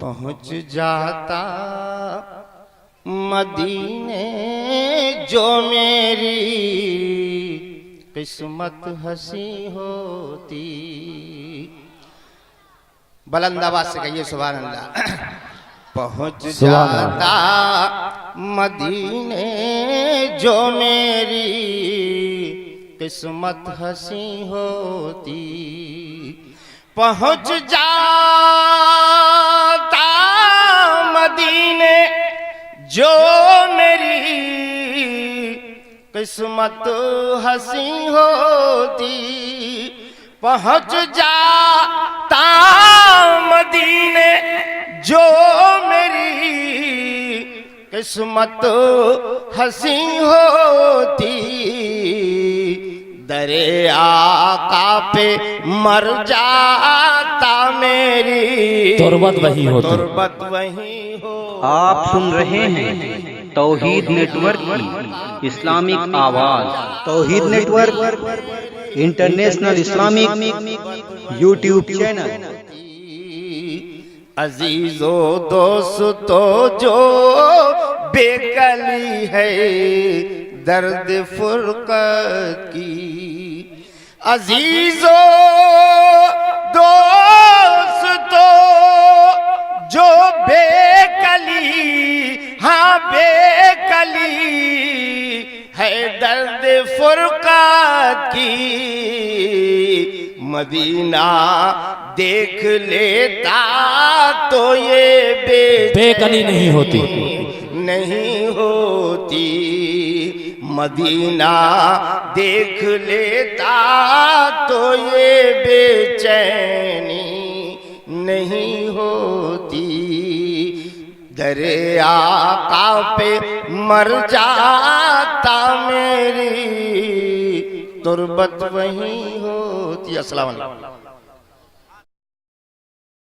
पहुँच जाता मदीने जो मेरी किस्मत हंसी होती। बुलंद आवाज से कहिए सुभान अल्लाह। पहुँच जाता मदीने जो मेरी किस्मत हंसी होती। पहुँच जाता मदीने जो मेरी किस्मत हंसी होती। पहुँच जाता मदीने जो मेरी किस्मत हंसी होती। दरे आका पे मर जाता मेरी तुर्बत वही होती। तुर्बत वही हो। आप सुन रहे हैं तौहीद नेटवर्क की इस्लामिक आवाज। Tauheed network international Islamic YouTube channel. अजीजो दोस्तो जो बेकली है दर्द फुरकत की। अजीजो दोस्तो जो बेकली, हाँ बेकली है दर्द फुरकत की। मदीना देख लेता तो ये बेकली नहीं होती, नहीं होती। मदीना देख लेता तो ये बेचैनी नहीं होती। दरे आका पे मर जाता मेरी तुर्बत वही होती। अस्सलाम वालेकुम।